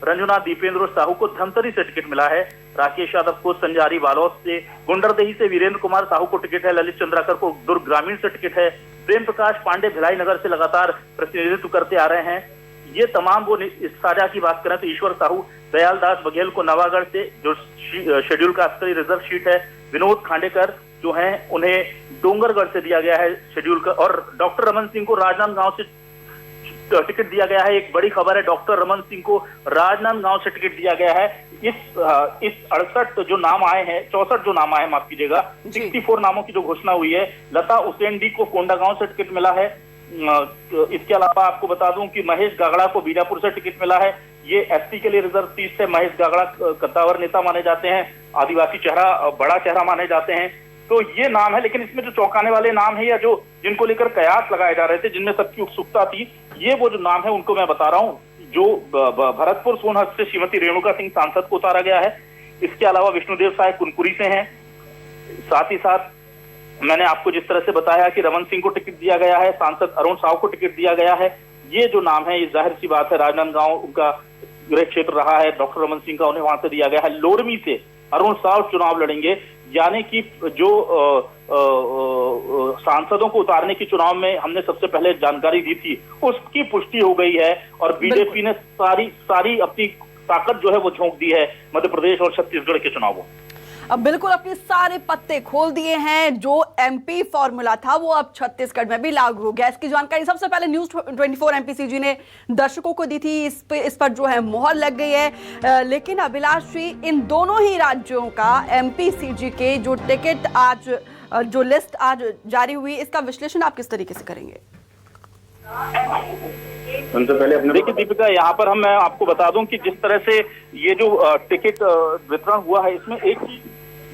रंजना दीपेंद्र साहू को धमतरी से टिकट मिला है। राकेश यादव को संजारी बालोद से, गुंडरदेही से वीरेंद्र कुमार साहू को टिकट है। ललित चंद्राकर को दुर्ग ग्रामीण से टिकट है। प्रेम प्रकाश पांडे भिलाई नगर से लगातार प्रतिनिधित्व करते आ रहे हैं। ये तमाम वो इस साझा की बात करें तो ईश्वर साहू दयाल दास बघेल को नवागढ़ से, जो शेड्यूल कास्ट का रिजर्व सीट है। विनोद खांडेकर जो हैं उन्हें डोंगरगढ़ से दिया गया है शेड्यूल का, और डॉक्टर रमन सिंह को राजनांदगांव से टिकट दिया गया है। एक बड़ी खबर है, डॉक्टर रमन सिंह को राजनांदगांव से टिकट दिया गया है। इस 68 जो नाम आए हैं, 64 जो नाम आए, माफ कीजिएगा, 64 नामों की जो घोषणा हुई है। लता उसेन डी को कोंडागांव से टिकट मिला है। इसके अलावा आपको बता दूं कि महेश गागड़ा को बीजापुर से टिकट मिला है। ये एसटी के लिए रिजर्व सीट है। महेश गागड़ा कद्दावर नेता माने जाते हैं, आदिवासी चेहरा, बड़ा चेहरा माने जाते हैं। तो ये नाम है, लेकिन इसमें जो चौंकाने वाले नाम है या जो जिनको लेकर कयास लगाए जा रहे थे, जिनमें सबकी उत्सुकता थी, ये वो जो नाम है उनको मैं बता रहा हूँ। जो भरतपुर सोनहत से श्रीमती रेणुका सिंह सांसद को उतारा गया है। इसके अलावा विष्णुदेव साय कुनकुरी से हैं। साथ ही साथ मैंने आपको जिस तरह से बताया कि रमन सिंह को टिकट दिया गया है, सांसद अरुण साहू को टिकट दिया गया है। ये जो नाम है, ये जाहिर सी बात है, राजनांदगांव उनका गृह क्षेत्र रहा है। डॉक्टर रमन सिंह का उन्हें वहां से दिया गया है। लोरमी से अरुण साहू चुनाव लड़ेंगे, यानी कि जो सांसदों को उतारने की चुनाव में हमने सबसे पहले जानकारी दी थी, उसकी पुष्टि हो गई है। और बीजेपी ने सारी अपनी ताकत जो है वो झोंक दी है मध्य प्रदेश और छत्तीसगढ़ के चुनावों। अब बिल्कुल अपने सारे पत्ते खोल दिए हैं। जो एमपी फॉर्मूला था वो अब छत्तीसगढ़ में भी लागू हो गया। इसकी जानकारी सबसे पहले न्यूज 24 एमपीसीजी ने दर्शकों को दी थी। इस पर जो है मोहर लग गई है। लेकिन अभिलाष जी, इन दोनों ही राज्यों का एमपीसीजी के जो टिकट आज, जो लिस्ट आज जारी हुई, इसका विश्लेषण आप किस तरीके से करेंगे? उनसे पहले अपने देखिए दीपिका, यहाँ पर मैं आपको बता दूं कि जिस तरह से ये जो टिकट वितरण हुआ है, इसमें एक चीज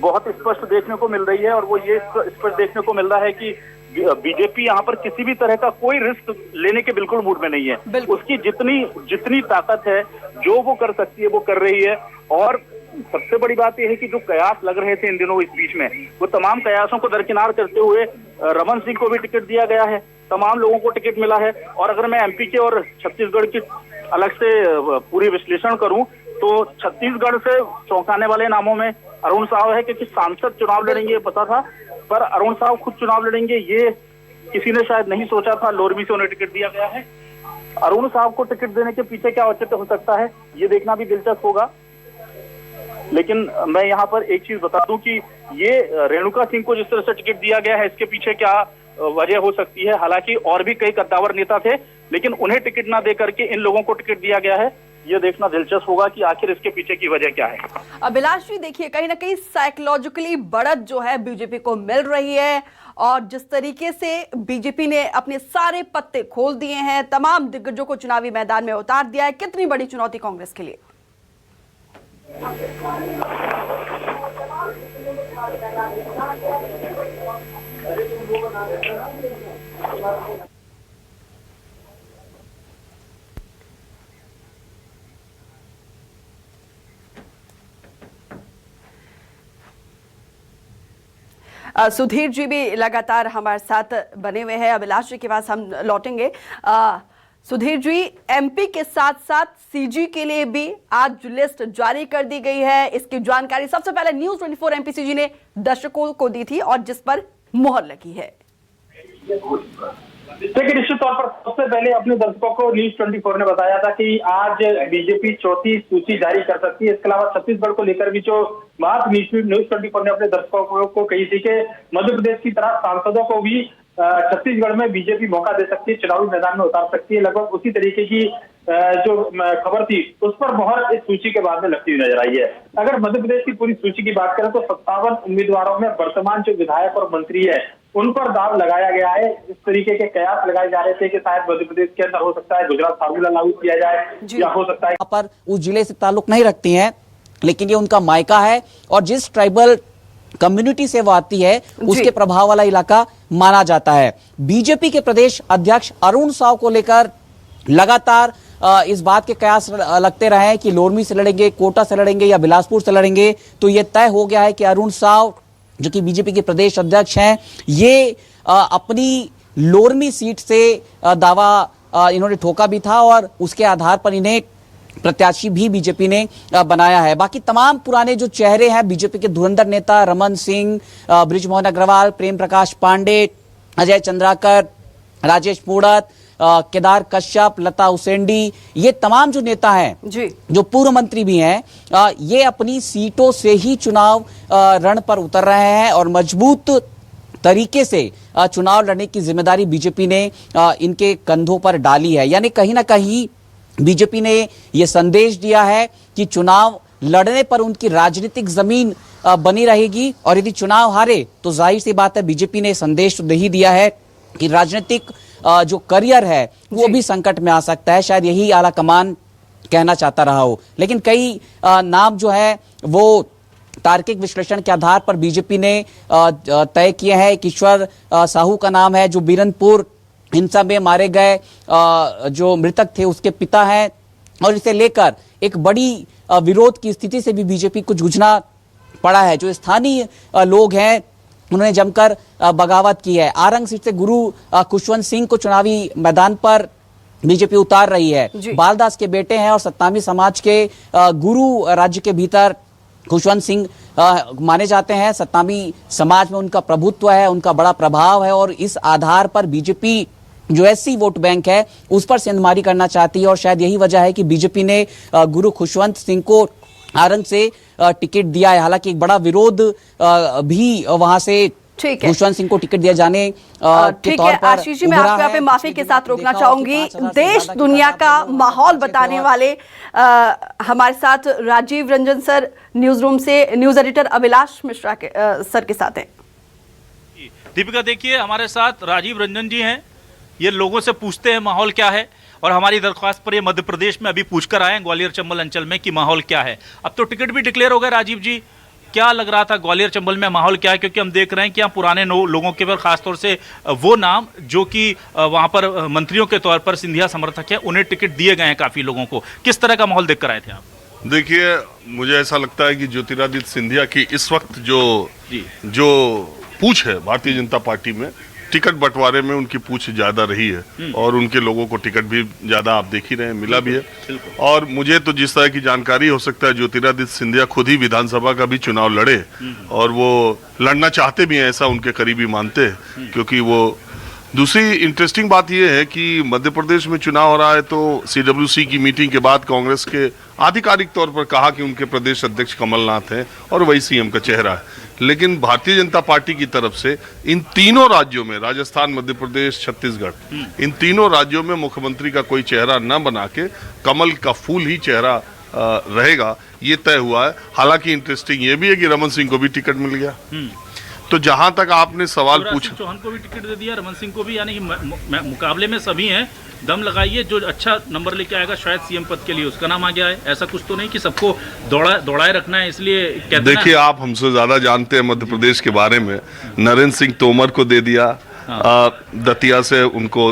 बहुत स्पष्ट देखने को मिल रही है, और वो ये स्पष्ट देखने को मिल रहा है कि बीजेपी यहाँ पर किसी भी तरह का कोई रिस्क लेने के बिल्कुल मूड में नहीं है। उसकी जितनी ताकत है, जो वो कर सकती है वो कर रही है। और सबसे बड़ी बात यह है कि जो कयास लग रहे थे इन दिनों इस बीच में, वो तमाम कयासों को दरकिनार करते हुए रमन सिंह को भी टिकट दिया गया है। तमाम लोगों को टिकट मिला है। और अगर मैं एमपी के और छत्तीसगढ़ की अलग से पूरी विश्लेषण करूं तो छत्तीसगढ़ से चौंकाने वाले नामों में अरुण साहू है, क्योंकि सांसद चुनाव लड़ेंगे ये पता था, पर अरुण साहू खुद चुनाव लड़ेंगे ये किसी ने शायद नहीं सोचा था। लोरमी से उन्हें टिकट दिया गया है। अरुण साहू को टिकट देने के पीछे क्या औचित्य हो सकता है, ये देखना भी दिलचस्प होगा। लेकिन मैं यहाँ पर एक चीज बता दूं कि ये रेणुका सिंह को जिस तरह से टिकट दिया गया है, इसके पीछे क्या वजह हो सकती है। हालांकि और भी कई कद्दावर नेता थे, लेकिन उन्हें टिकट ना दे करके इन लोगों को टिकट दिया गया है। ये देखना दिलचस्प होगा कि आखिर इसके पीछे की वजह क्या है। अभिलाष जी, देखिए, कहीं ना कहीं साइकोलॉजिकली बढ़त जो है बीजेपी को मिल रही है, और जिस तरीके से बीजेपी ने अपने सारे पत्ते खोल दिए हैं, तमाम दिग्गजों को चुनावी मैदान में उतार दिया है, कितनी बड़ी चुनौती कांग्रेस के लिए? सुधीर जी भी लगातार हमारे साथ बने हुए हैं। अभिलाष जी के पास हम लौटेंगे। सुधीर जी, एमपी के साथ साथ सीजी के लिए भी आज लिस्ट जारी कर दी गई है। इसकी जानकारी सबसे पहले न्यूज 24 एमपीसीजी ने दर्शकों को दी थी, और जिस पर मोहर लगी है। देखिए, निश्चित तौर पर सबसे पहले अपने दर्शकों को न्यूज 24 ने बताया था कि आज बीजेपी चौथी सूची जारी कर सकती है। इसके अलावा छत्तीसगढ़ को लेकर भी जो बात न्यूज 24 ने अपने दर्शकों को कही थी कि मध्य प्रदेश की तरह सांसदों को भी छत्तीसगढ़ में बीजेपी मौका दे सकती है, चुनावी मैदान में उतार सकती है। लगभग उसी तरीके की जो खबर थी उस पर मोहर इस सूची के बाद में लगती हुई नजर आई है। अगर मध्य प्रदेश की पूरी सूची की बात करें तो 57 उम्मीदवारों में वर्तमान जो विधायक और मंत्री है उन पर दाव लगाया गया है। इस तरीके के कयास लगाए जा रहे थे कि शायद मध्य प्रदेश के अंदर हो सकता है गुजरात फार्मूला लागू किया जाए, या हो सकता है पर उस जिले से ताल्लुक नहीं रखती हैं, लेकिन ये उनका मायका है, और जिस ट्राइबल कम्युनिटी से वो आती है उसके प्रभाव वाला इलाका माना जाता है। बीजेपी के प्रदेश अध्यक्ष अरुण साहू को लेकर लगातार इस बात के कयास लगते रहे हैं कि लोरमी से लड़ेंगे, कोटा से लड़ेंगे या बिलासपुर से लड़ेंगे। तो ये तय हो गया है कि अरुण साहू, जो कि बीजेपी के प्रदेश अध्यक्ष हैं, ये अपनी लोरमी सीट से दावा इन्होंने ठोका भी था, और उसके आधार पर इन्हें प्रत्याशी भी बीजेपी ने बनाया है। बाकी तमाम पुराने जो चेहरे हैं बीजेपी के धुरंधर नेता रमन सिंह, बृजमोहन अग्रवाल, प्रेम प्रकाश पांडे, अजय चंद्राकर, राजेश मूणत, केदार कश्यप, लता उसेंडी, ये तमाम जो नेता हैं जी, जो पूर्व मंत्री भी हैं, ये अपनी सीटों से ही चुनाव रण पर उतर रहे हैं और मजबूत तरीके से चुनाव लड़ने की जिम्मेदारी बीजेपी ने इनके कंधों पर डाली है। यानी कहीं ना कहीं बीजेपी ने यह संदेश दिया है कि चुनाव लड़ने पर उनकी राजनीतिक जमीन बनी रहेगी और यदि चुनाव हारे तो जाहिर सी बात है बीजेपी ने संदेश तो नहीं दिया है कि राजनीतिक जो करियर है वो भी संकट में आ सकता है। शायद यही आला कमान कहना चाहता रहा हो, लेकिन कई नाम जो है वो तार्किक विश्लेषण के आधार पर बीजेपी ने तय किए हैं। ईश्वर साहू का नाम है जो बीरनपुर हिंसा में मारे गए जो मृतक थे उसके पिता हैं और इसे लेकर एक बड़ी विरोध की स्थिति से भी बीजेपी को जूझना पड़ा है। जो स्थानीय लोग हैं उन्होंने जमकर बगावत की है। आरंग सीट से गुरु खुशवंत सिंह को चुनावी मैदान पर बीजेपी उतार रही है। बालदास के बेटे हैं और सत्तामी समाज के गुरु राज्य के भीतर खुशवंत सिंह माने जाते हैं। सत्तामी समाज में उनका प्रभुत्व है, उनका बड़ा प्रभाव है और इस आधार पर बीजेपी जो एससी वोट बैंक है उस पर सेंधमारी करना चाहती है और शायद यही वजह है कि बीजेपी ने गुरु खुशवंत सिंह को आरंग से टिकट दिया है। हालांकि एक बड़ा विरोध भी वहां से खुशवंत सिंह को टिकट दिया जाने ठीक है। आशीष जी, मैं आपको यहाँ पे माफी के साथ रोकना चाहूंगी। देश दुनिया का माहौल बताने वाले हमारे साथ Rajiv Ranjan sir news room से न्यूज एडिटर अभिलाष मिश्रा के सर के साथ हैं। दीपिका, देखिए हमारे साथ राजीव रंजन जी हैं, ये लोगों से पूछते हैं माहौल क्या है और हमारी दरख्वास्त पर ये मध्य प्रदेश में अभी पूछकर आए हैं ग्वालियर चंबल अंचल में कि माहौल क्या है। अब तो टिकट भी डिक्लेयर हो गए। राजीव जी, क्या लग रहा था ग्वालियर चंबल में माहौल क्या है? क्योंकि हम देख रहे हैं कि यहाँ पुराने लोगों के पर खासतौर से वो नाम जो कि वहाँ पर मंत्रियों के तौर पर सिंधिया समर्थक हैं उन्हें टिकट दिए गए हैं काफ़ी लोगों को। किस तरह का माहौल देख कर आए थे आप? देखिए, मुझे ऐसा लगता है कि ज्योतिरादित्य सिंधिया की इस वक्त जो पूछ है भारतीय जनता पार्टी में, टिकट बंटवारे में उनकी पूछ ज्यादा रही है और उनके लोगों को टिकट भी ज्यादा आप देख ही रहे हैं मिला भी है। और मुझे तो जिस तरह की जानकारी हो सकता है ज्योतिरादित्य सिंधिया खुद ही विधानसभा का भी चुनाव लड़े और वो लड़ना चाहते भी हैं, ऐसा उनके करीबी मानते हैं। क्योंकि वो दूसरी इंटरेस्टिंग बात यह है कि मध्य प्रदेश में चुनाव हो रहा है तो CWC की मीटिंग के बाद कांग्रेस के आधिकारिक तौर पर कहा कि उनके प्रदेश अध्यक्ष कमलनाथ हैं और वही सीएम का चेहरा है। लेकिन भारतीय जनता पार्टी की तरफ से इन तीनों राज्यों में, राजस्थान, मध्य प्रदेश, छत्तीसगढ़, इन तीनों राज्यों में मुख्यमंत्री का कोई चेहरा न बना के कमल का फूल ही चेहरा रहेगा, ये तय हुआ है। हालांकि इंटरेस्टिंग ये भी है कि रमन सिंह को भी टिकट मिल गया। तो जहां तक आपने सवाल पूछा, चौहान को भी टिकट दे दिया, रमन सिंह को भी, यानी कि मुकाबले में सभी हैं। दम लगाइए, जो अच्छा नंबर लेके आएगा शायद सीएम पद के लिए उसका नाम आ गया है। ऐसा कुछ तो नहीं कि सबको दौड़ाए रखना है, इसलिए कहते हैं। देखिए, आप हमसे ज्यादा जानते हैं मध्य प्रदेश के बारे में। नरेंद्र सिंह तोमर को दे दिया, दतिया से उनको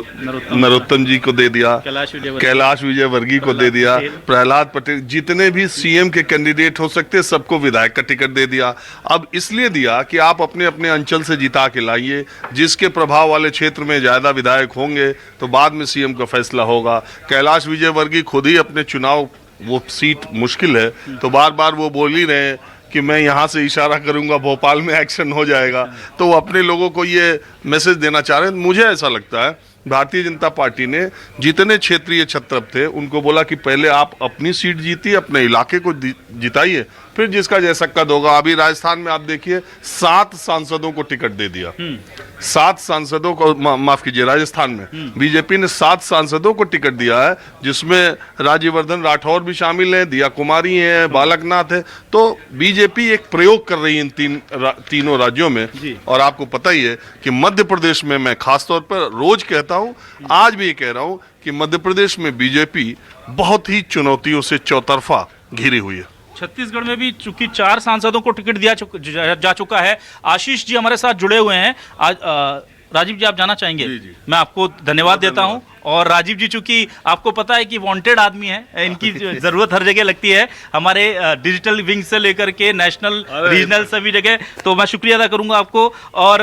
नरोत्तम जी को दे दिया, कैलाश विजयवर्गीय को दे दिया, प्रहलाद पटेल, जितने भी सीएम के कैंडिडेट हो सकते सबको विधायक का टिकट दे दिया। अब इसलिए दिया कि आप अपने अपने अंचल से जिता के लाइए, जिसके प्रभाव वाले क्षेत्र में ज्यादा विधायक होंगे तो बाद में सीएम का फैसला होगा। कैलाश विजयवर्गीय खुद ही अपने चुनाव, वो सीट मुश्किल है तो बार बार वो बोल ही रहे हैं कि मैं यहाँ से इशारा करूंगा भोपाल में एक्शन हो जाएगा, तो वो अपने लोगों को ये मैसेज देना चाह रहे हैं। मुझे ऐसा लगता है भारतीय जनता पार्टी ने जितने क्षेत्रीय छत्रप थे उनको बोला कि पहले आप अपनी सीट जीतिए, अपने इलाके को जिताइए, फिर जिसका जैसा कद होगा। अभी राजस्थान में आप देखिए 7 सांसदों को टिकट दे दिया, 7 सांसदों को, माफ कीजिए, राजस्थान में बीजेपी ने 7 सांसदों को टिकट दिया है, जिसमें राज्यवर्धन राठौर भी शामिल है, दिया कुमारी है, बालकनाथ है। तो बीजेपी एक प्रयोग कर रही है इन तीनों राज्यों में। और आपको पता ही है कि मध्य प्रदेश में, मैं खासतौर पर रोज कहता हूं, आज भी ये कह रहा हूं कि मध्य प्रदेश में बीजेपी बहुत ही चुनौतियों से चौतरफा घिरी हुई है। छत्तीसगढ़ में भी चूंकि 4 सांसदों को टिकट दिया जा चुका है। आशीष जी हमारे साथ जुड़े हुए हैं आज। राजीव जी, आप जाना चाहेंगे? जी। मैं आपको धन्यवाद देता हूं और राजीव जी चूंकि आपको पता है कि वांटेड आदमी है, इनकी जरूरत हर जगह लगती है, हमारे डिजिटल विंग से लेकर के नेशनल रीजनल सभी जगह। तो मैं शुक्रिया अदा करूंगा आपको। और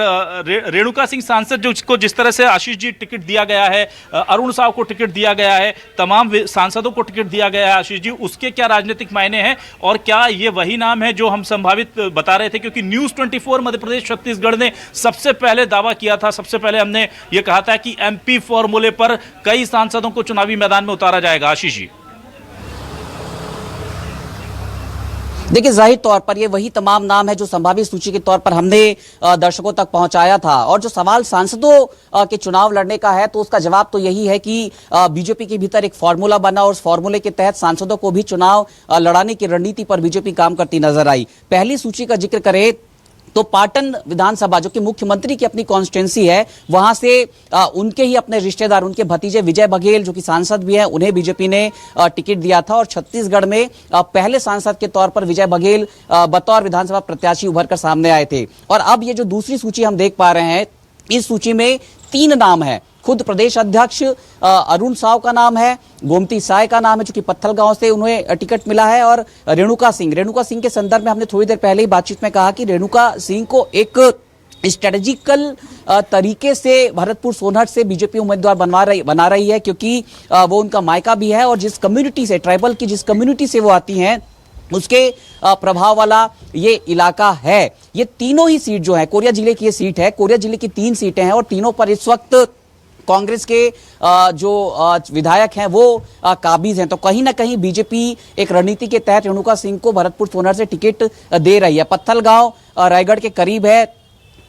रेणुका सिंह सांसद जिसको जिस तरह से आशीष जी टिकट दिया गया है, अरुण साव को टिकट दिया गया है, तमाम सांसदों को टिकट दिया गया है आशीष जी, उसके क्या राजनीतिक मायने हैं और क्या ये वही नाम है जो हम संभावित बता रहे थे? क्योंकि न्यूज़ 24 मध्य प्रदेश छत्तीसगढ़ ने सबसे पहले दावा किया था, सबसे पहले हमने ये कहा था कि एमपी फॉर्मूले पर कई सांसदों को चुनावी मैदान में उतारा जाएगा। आशीष जी, देखिए जाहिर तौर पर ये वही तमाम नाम है जो संभावित सूची के तौर पर हमने दर्शकों तक पहुंचाया था। और जो सवाल सांसदों के चुनाव लड़ने का है तो उसका जवाब तो यही है कि बीजेपी के भीतर एक फॉर्मूला बना और उस फॉर्मूले के तहत सांसदों को भी चुनाव लड़ाने की रणनीति पर बीजेपी काम करती नजर आई। पहली सूची का जिक्र करें तो पाटन विधानसभा जो कि मुख्यमंत्री की अपनी कॉन्स्टिट्यूंसी है, वहां से उनके ही अपने रिश्तेदार, उनके भतीजे विजय बघेल जो कि सांसद भी हैं, उन्हें बीजेपी ने टिकट दिया था। और छत्तीसगढ़ में पहले सांसद के तौर पर विजय बघेल बतौर विधानसभा प्रत्याशी उभर कर सामने आए थे। और अब ये जो दूसरी सूची हम देख पा रहे हैं, इस सूची में 3 नाम है। खुद प्रदेश अध्यक्ष अरुण साव का नाम है, गोमती साय का नाम है जो कि पत्थलगांव से उन्हें टिकट मिला है, और रेणुका सिंह के संदर्भ में हमने थोड़ी देर पहले ही बातचीत में कहा कि रेणुका सिंह को एक स्ट्रेटेजिकल तरीके से भरतपुर सोनहट से बीजेपी उम्मीदवार बना रही है, क्योंकि वो उनका मायका भी है और जिस कम्युनिटी से, ट्राइबल की जिस कम्युनिटी से वो आती हैं, उसके प्रभाव वाला ये इलाका है। ये तीनों ही सीट जो है, कोरिया जिले की ये सीट है, कोरिया जिले की 3 सीटें हैं और तीनों पर इस वक्त कांग्रेस के जो विधायक हैं वो काबिज हैं। तो कहीं ना कहीं बीजेपी एक रणनीति के तहत रेणुका सिंह को भरतपुर सोनहट से टिकट दे रही है। पत्थलगांव रायगढ़ के करीब है,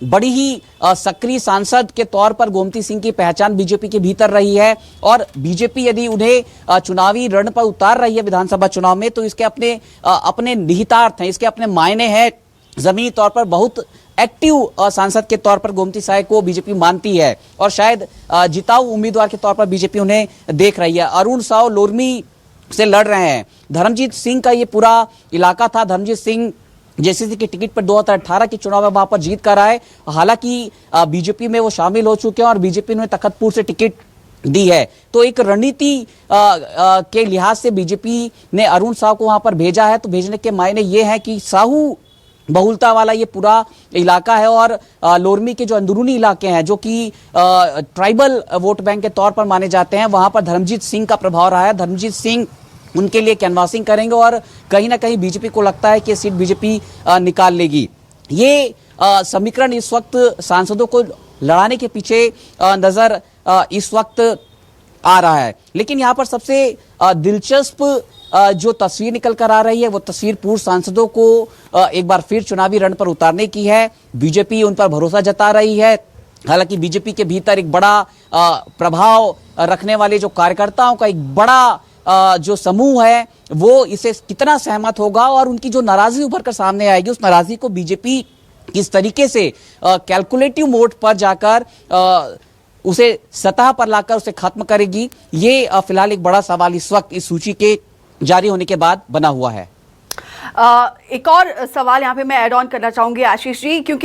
बड़ी ही सक्रिय सांसद के तौर पर गोमती सिंह की पहचान बीजेपी के भीतर रही है और बीजेपी यदि उन्हें चुनावी रण पर उतार रही है विधानसभा चुनाव में तो इसके अपने निहितार्थ हैं, इसके अपने मायने हैं। जमीनी तौर पर बहुत एक्टिव सांसद के तौर पर गोमती साय को बीजेपी मानती है और शायद जिताऊ उम्मीदवार के तौर पर बीजेपी उन्हें देख रही है। अरुण साव लोरमी से लड़ रहे हैं। धर्मजीत सिंह का ये पूरा इलाका था। धर्मजीत सिंह जेसीसी की टिकट पर 2018 के चुनाव में वहां पर जीत कर आए। हालांकि बीजेपी में वो शामिल हो चुके हैं और बीजेपी ने तखतपुर से टिकट दी है। तो एक रणनीति के लिहाज से बीजेपी ने अरुण साव को वहां पर भेजा है। तो भेजने के मायने ये है कि साहू बहुलता वाला ये पूरा इलाका है और लोरमी के जो अंदरूनी इलाके हैं जो कि ट्राइबल वोट बैंक के तौर पर माने जाते हैं, वहां पर धर्मजीत सिंह का प्रभाव रहा है। धर्मजीत सिंह उनके लिए कैनवासिंग करेंगे और कहीं ना कहीं बीजेपी को लगता है कि सीट बीजेपी निकाल लेगी। ये समीकरण इस वक्त सांसदों को लड़ाने के पीछे नजर इस वक्त आ रहा है। लेकिन यहाँ पर सबसे दिलचस्प जो तस्वीर निकल कर आ रही है वो तस्वीर पूर्व सांसदों को एक बार फिर चुनावी रण पर उतारने की है। बीजेपी उन पर भरोसा जता रही है। हालांकि बीजेपी के भीतर एक बड़ा प्रभाव रखने वाले जो कार्यकर्ताओं का एक बड़ा जो समूह है वो इसे कितना सहमत होगा और उनकी जो नाराजगी उभर कर सामने आएगी, उस नाराजगी को बीजेपी किस तरीके से कैलकुलेटिव मोड पर जाकर उसे सतह पर लाकर उसे खत्म करेगी, ये फिलहाल एक बड़ा सवाल इस वक्त इस सूची के जारी होने के बाद बना हुआ है। एक और सवाल यहाँ पे मैं ऐड ऑन करना चाहूंगी आशीष जी, क्योंकि